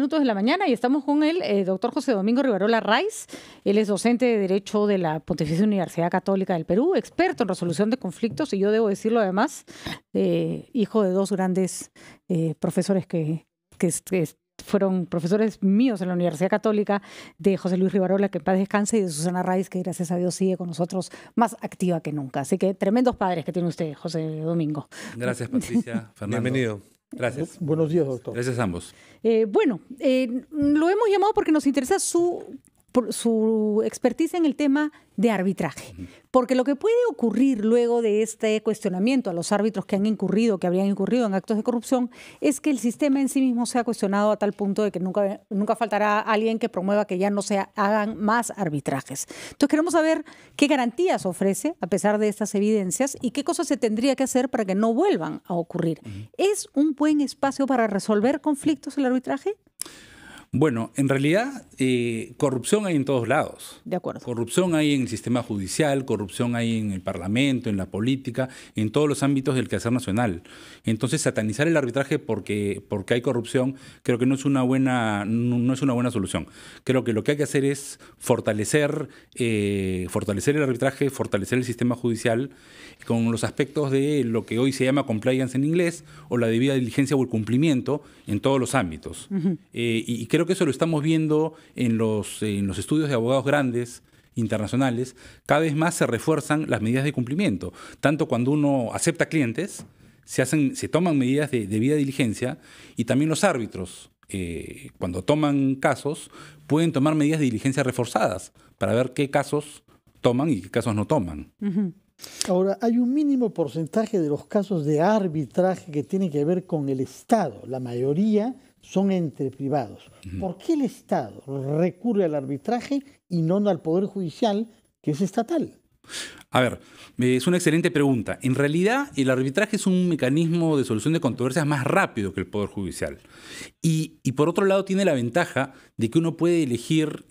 minutos de la mañana y estamos con el doctor José Domingo Rivarola Raiz. Él es docente de Derecho de la Pontificia Universidad Católica del Perú, experto en resolución de conflictos y yo debo decirlo además, hijo de dos grandes profesores que fueron profesores míos en la Universidad Católica, de José Luis Rivarola, que en paz descanse, y de Susana Raiz, que gracias a Dios sigue con nosotros más activa que nunca. Así que tremendos padres que tiene usted, José Domingo. Gracias, Patricia. Fernando. Bienvenido. Gracias. Buenos días, doctor. Gracias a ambos. Lo hemos llamado porque nos interesa su expertise en el tema de arbitraje. Porque lo que puede ocurrir luego de este cuestionamiento a los árbitros que habrían incurrido en actos de corrupción, es que el sistema en sí mismo sea cuestionado a tal punto de que nunca faltará alguien que promueva que ya no se hagan más arbitrajes. Entonces queremos saber qué garantías ofrece a pesar de estas evidencias y qué cosas se tendría que hacer para que no vuelvan a ocurrir. ¿Es un buen espacio para resolver conflictos el arbitraje? Bueno, en realidad, corrupción hay en todos lados. De acuerdo. Corrupción hay en el sistema judicial, corrupción hay en el Parlamento, en la política, en todos los ámbitos del quehacer nacional. Entonces, satanizar el arbitraje porque hay corrupción, creo que no es una buena solución. Creo que lo que hay que hacer es fortalecer el arbitraje, fortalecer el sistema judicial con los aspectos de lo que hoy se llama compliance en inglés, o la debida diligencia o el cumplimiento en todos los ámbitos. Y creo que eso lo estamos viendo en los estudios de abogados grandes, internacionales. Cada vez más se refuerzan las medidas de cumplimiento. Tanto cuando uno acepta clientes, se toman medidas de debida diligencia, y también los árbitros, cuando toman casos, pueden tomar medidas de diligencia reforzadas para ver qué casos toman y qué casos no toman. Ahora, hay un mínimo porcentaje de los casos de arbitraje que tienen que ver con el Estado. La mayoría son entre privados. ¿Por qué el Estado recurre al arbitraje y no al Poder Judicial, que es estatal? A ver, es una excelente pregunta. En realidad, el arbitraje es un mecanismo de solución de controversias más rápido que el Poder Judicial. Y por otro lado, tiene la ventaja de que uno puede elegir,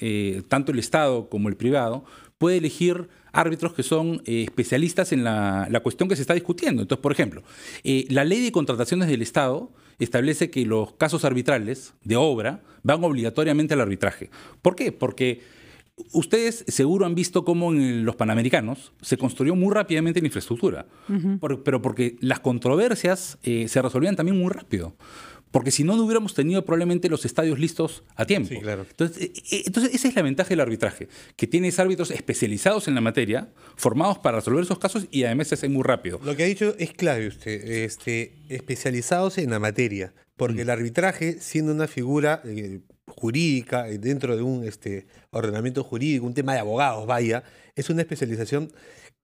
tanto el Estado como el privado, puede elegir árbitros que son especialistas en la cuestión que se está discutiendo. Entonces, por ejemplo, la ley de contrataciones del Estado establece que los casos arbitrales de obra van obligatoriamente al arbitraje. ¿Por qué? Porque ustedes seguro han visto cómo en los Panamericanos se construyó muy rápidamente la infraestructura, pero porque las controversias se resolvían también muy rápido. Porque si no, no hubiéramos tenido probablemente los estadios listos a tiempo. Sí, claro. Entonces, esa es la ventaja del arbitraje, que tienes árbitros especializados en la materia, formados para resolver esos casos, y además se hace muy rápido. Lo que ha dicho es clave usted, especializados en la materia, porque el arbitraje, siendo una figura jurídica dentro de un ordenamiento jurídico, un tema de abogados, vaya, es una especialización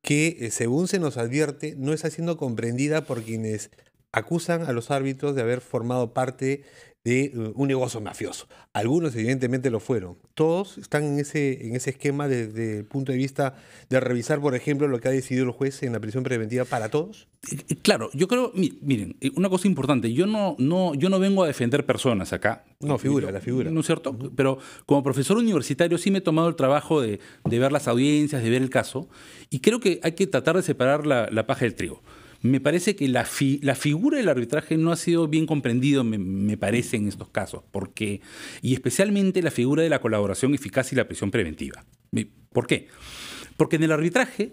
que, según se nos advierte, no está siendo comprendida por quienes acusan a los árbitros de haber formado parte de un negocio mafioso. Algunos evidentemente lo fueron. Todos están en ese esquema desde el punto de vista de revisar, por ejemplo, lo que ha decidido el juez en la prisión preventiva para todos. Claro, yo creo, miren, una cosa importante, yo no vengo a defender personas acá. No, la figura. ¿No es cierto? Pero como profesor universitario sí me he tomado el trabajo de ver las audiencias, de ver el caso, y creo que hay que tratar de separar la paja del trigo. Me parece que la figura del arbitraje no ha sido bien comprendido, me parece, en estos casos, y especialmente la figura de la colaboración eficaz y la prisión preventiva. ¿Por qué? Porque en el arbitraje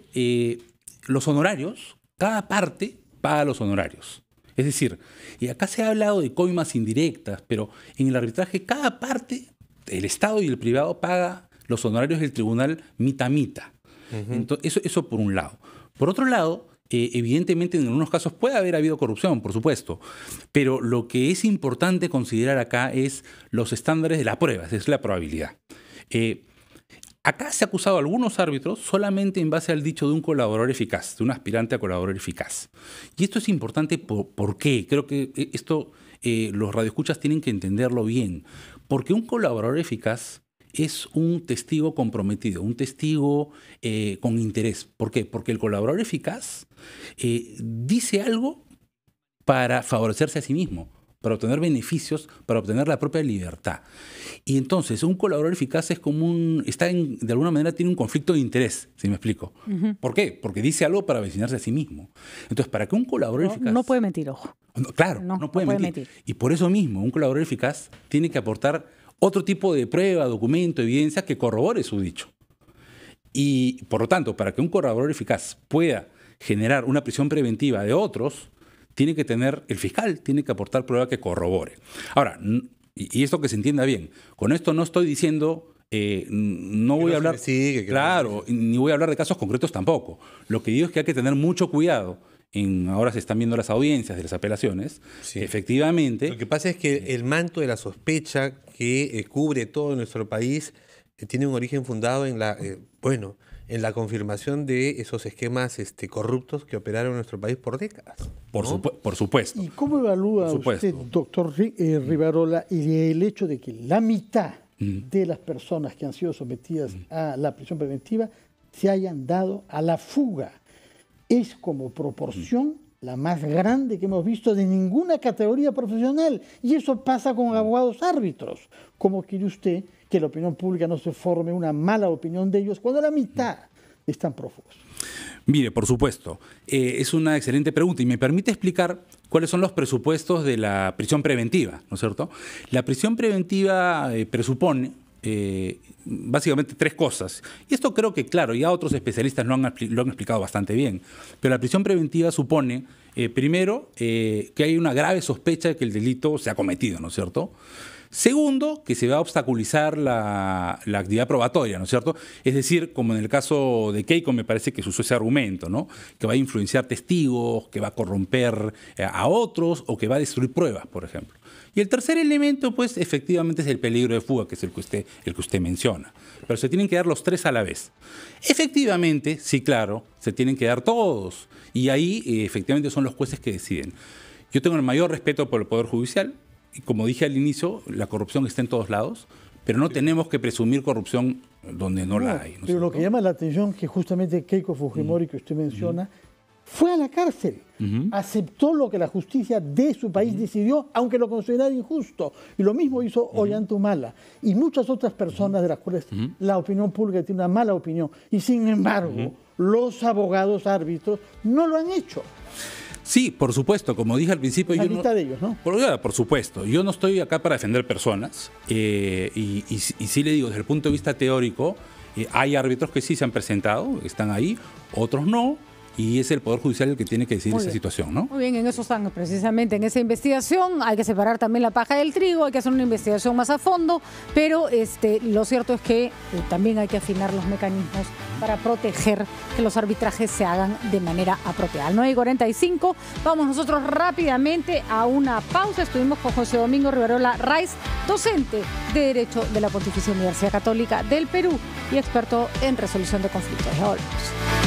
los honorarios, cada parte paga los honorarios. Es decir, y acá se ha hablado de coimas indirectas, pero en el arbitraje cada parte, el Estado y el privado, paga los honorarios del tribunal mitad. Entonces, eso por un lado. Por otro lado, evidentemente en algunos casos puede haber habido corrupción, por supuesto, pero lo que es importante considerar acá es los estándares de la prueba, es la probabilidad. Acá se ha acusado a algunos árbitros solamente en base al dicho de un colaborador eficaz, de un aspirante a colaborador eficaz. Y esto es importante, ¿por qué? Creo que esto los radioescuchas tienen que entenderlo bien, porque un colaborador eficaz es un testigo comprometido, un testigo con interés. ¿Por qué? Porque el colaborador eficaz dice algo para favorecerse a sí mismo, para obtener beneficios, para obtener la propia libertad. Y entonces un colaborador eficaz es como de alguna manera tiene un conflicto de interés, si me explico. ¿Por qué? Porque dice algo para beneficiarse a sí mismo. Entonces, para que un colaborador eficaz... No puede mentir, ojo. Claro, no puede mentir. Y por eso mismo, un colaborador eficaz tiene que aportar otro tipo de prueba, documento, evidencia que corrobore su dicho. Y, por lo tanto, para que un colaborador eficaz pueda generar una prisión preventiva de otros, el fiscal tiene que aportar prueba que corrobore. Ahora, y esto que se entienda bien, con esto no estoy diciendo, no voy a hablar, claro, ni voy a hablar de casos concretos tampoco. Lo que digo es que hay que tener mucho cuidado. Ahora se están viendo las audiencias de las apelaciones. Sí. Efectivamente. Lo que pasa es que el manto de la sospecha que cubre todo nuestro país tiene un origen fundado en en la confirmación de esos esquemas corruptos que operaron en nuestro país por décadas. Por supuesto. ¿Y cómo evalúa usted, doctor Rivarola, el hecho de que la mitad de las personas que han sido sometidas a la prisión preventiva se hayan dado a la fuga? Es como proporción la más grande que hemos visto de ninguna categoría profesional. Y eso pasa con abogados árbitros. ¿Cómo quiere usted que la opinión pública no se forme una mala opinión de ellos cuando la mitad están prófugos? Mire, por supuesto, es una excelente pregunta y me permite explicar cuáles son los presupuestos de la prisión preventiva, ¿no es cierto? La prisión preventiva presupone básicamente tres cosas. Y esto creo que, claro, ya otros especialistas lo han explicado bastante bien. Pero la prisión preventiva supone, primero, que hay una grave sospecha de que el delito se ha cometido, ¿no es cierto? Segundo, que se va a obstaculizar la actividad probatoria, ¿no es cierto? Es decir, como en el caso de Keiko me parece que se usó ese argumento, ¿no? Que va a influenciar testigos, que va a corromper a otros o que va a destruir pruebas, por ejemplo. Y el tercer elemento, pues, efectivamente es el peligro de fuga, que es el que usted menciona. Pero se tienen que dar los tres a la vez. Efectivamente, sí, claro, se tienen que dar todos. Y ahí, efectivamente, son los jueces que deciden. Yo tengo el mayor respeto por el Poder Judicial. Y como dije al inicio, la corrupción está en todos lados, pero no tenemos que presumir corrupción donde no la hay. ¿No? Pero lo que llama la atención es que justamente Keiko Fujimori, que usted menciona, fue a la cárcel, aceptó lo que la justicia de su país decidió, aunque lo considerara injusto. Y lo mismo hizo Ollanta Humala y muchas otras personas de las cuales la opinión pública tiene una mala opinión. Y sin embargo, los abogados árbitros no lo han hecho. Sí, por supuesto, como dije al principio... La lista de ellos, ¿no? Por supuesto, yo no estoy acá para defender personas y sí le digo, desde el punto de vista teórico, hay árbitros que sí se han presentado, están ahí, otros no, y es el Poder Judicial el que tiene que decidir esa situación, ¿no? Muy bien, en eso están precisamente, en esa investigación. Hay que separar también la paja del trigo, hay que hacer una investigación más a fondo, pero lo cierto es que también hay que afinar los mecanismos para proteger que los arbitrajes se hagan de manera apropiada. Al 9:45, vamos nosotros rápidamente a una pausa. Estuvimos con José Domingo Rivarola Raiz, docente de Derecho de la Pontificia Universidad Católica del Perú y experto en resolución de conflictos. Ya volvemos.